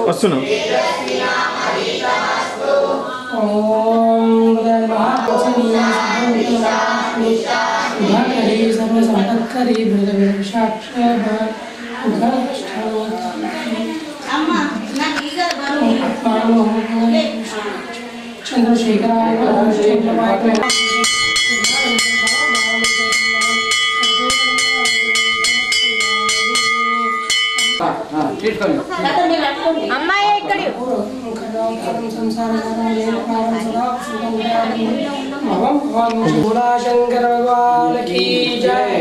వస్తున్నాం. చంద్రశేఖరాయ అమ్మాయి ఇక్కడ శంకర భగవాన్ की जय।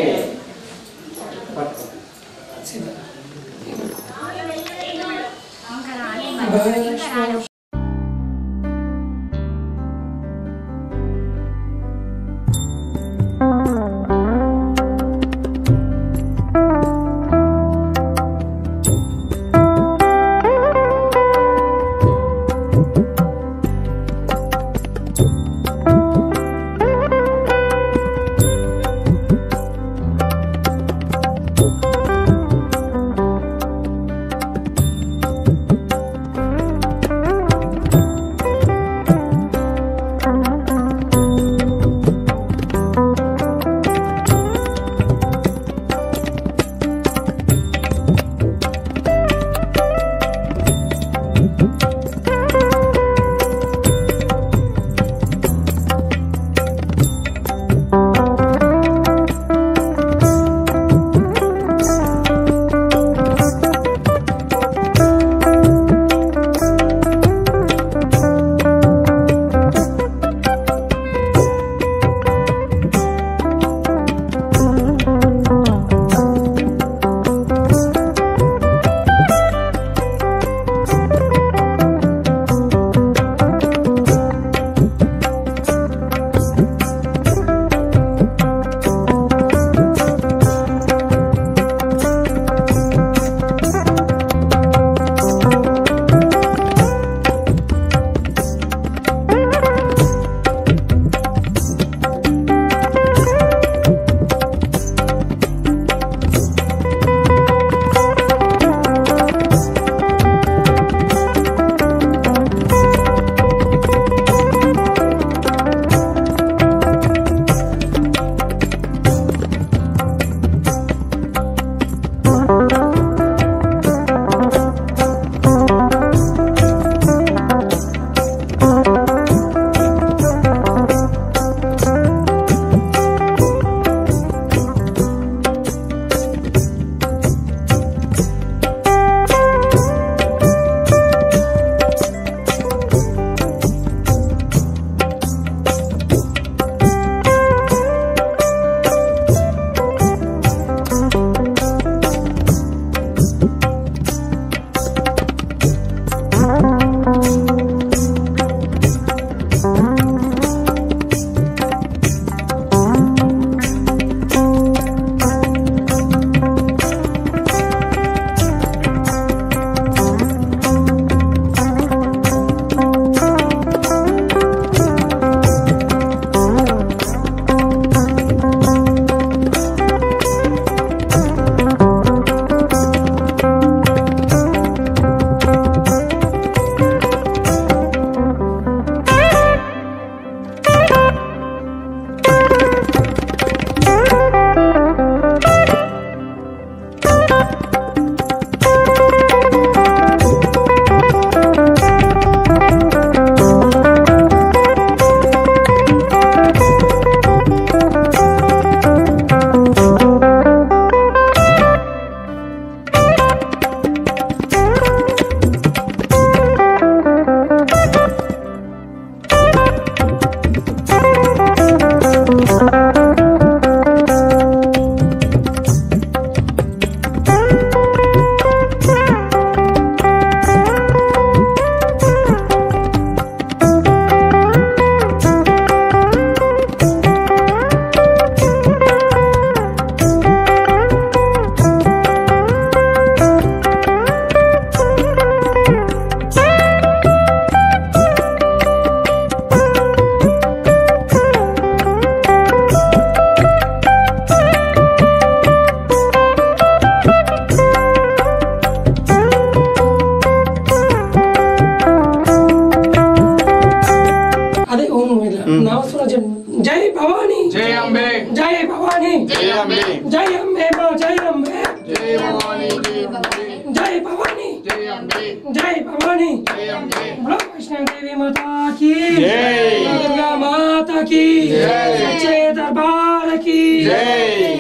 जय भवानी बोलो वैष्णव देवी माता की जय, दुर्गा माता की जय, सच्चे दरबार की जय।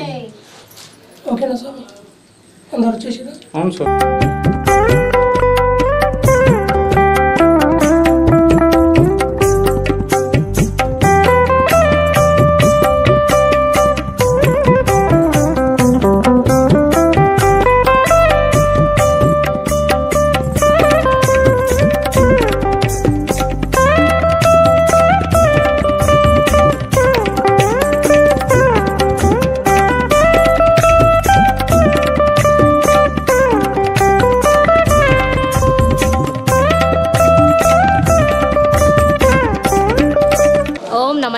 ओके ना स्वामी अंदर వచ్చేసిరా అవును స్వామి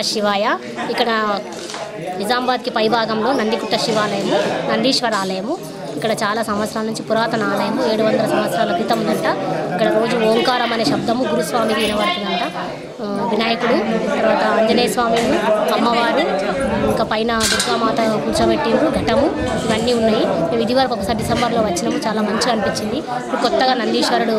శివాయ ఇక్కడ నిజామాబాద్కి పై భాగంలో నందిగుట్ట శివాలయము నందీశ్వర ఆలయము ఇక్కడ చాలా సంవత్సరాల నుంచి పురాతన ఆలయము 700 సంవత్సరాల క్రితం ఉందంట ఇక్కడ రోజు ఓంకారం అనే శబ్దము గురుస్వామికి వినబడుతుందంట వినాయకుడు తర్వాత ఆంజనేయ స్వామి అమ్మవారు ఇంకా పైన దుర్గామాత కూర్చోబెట్టిండ్రు ఘటము ఇవన్నీ ఉన్నాయి మేము ఇదివరకు ఒకసారి డిసెంబర్లో వచ్చినాము చాలా మంచిగా అనిపించింది ఇప్పుడు కొత్తగా నందీశ్వరుడు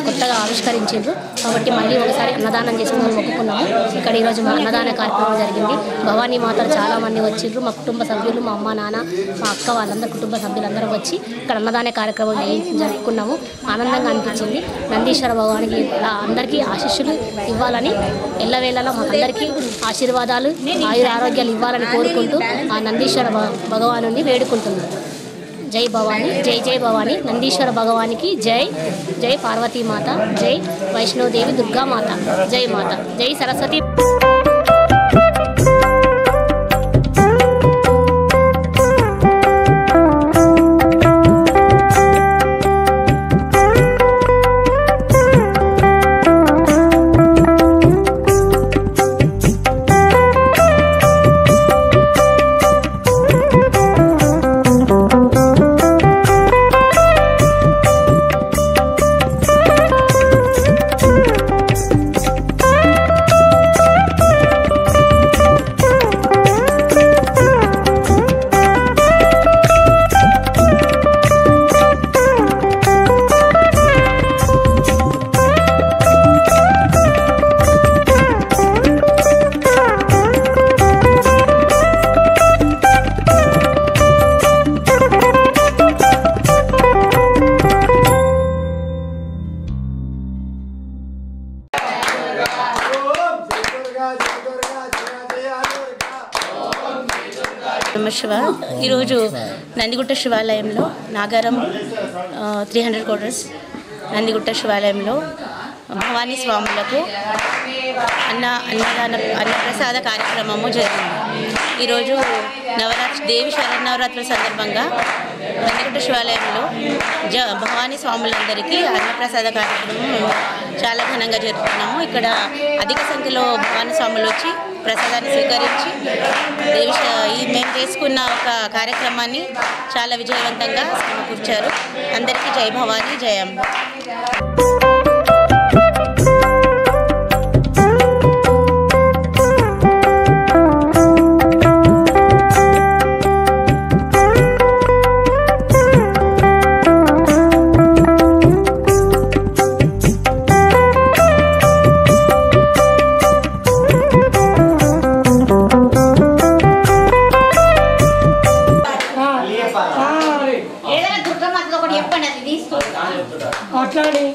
కొత్తగా ఆవిష్కరించారు కాబట్టి మళ్ళీ ఒకసారి అన్నదానం చేసుకుని మొక్కుకున్నాము ఇక్కడ ఈరోజు మా అన్నదాన కార్యక్రమం జరిగింది భవానీ మాతలు చాలామంది వచ్చిండ్రు మా కుటుంబ సభ్యులు మా అమ్మ నాన్న మా అక్క వాళ్ళందరూ కుటుంబ సభ్యులందరూ వచ్చి ఇక్కడ అన్నదాన కార్యక్రమం జరుపుకున్నాము ఆనందంగా అనిపించింది నందీశ్వర భగవానికి అందరికీ ఆశీస్సులు ఇవ్వాలని ఎల్లవేళలా మాకందరికీ ఆశీర్వాదాలు ఆయుర ఆరోగ్యాలు ఇవ్వాలని కోరుకుంటూ ఆ నందీశ్వర భగవాను వేడుకుంటున్నాను जय भवानी जय जय भवानी नंदीश्वर भगवान की जय जय पार्वती माता जय वैष्णो देवी दुर्गा माता जय माता जय सरस्वती శివ ఈరోజు నందిగుట్ట శివాలయంలో నాగారం 300 కోటర్స్ నందిగుట్ట శివాలయంలో భవానీ స్వాములకు అన్నప్రసాద కార్యక్రమము జరిగింది. ఈరోజు దేవి శరన్నవరాత్రుల సందర్భంగా నందిగుట్ట శివాలయంలో భవానీ స్వాములందరికీ అన్నప్రసాద కార్యక్రమం మేము చాలా ఘనంగా జరుపుకున్నాము. ఇక్కడ అధిక సంఖ్యలో భవానీ స్వాములు వచ్చి ప్రసాదాన్ని స్వీకరించి మేము చేసుకున్న ఒక కార్యక్రమాన్ని చాలా విజయవంతంగా సమకూర్చారు. అందరికీ జై భవానీ జయం. అట్లానే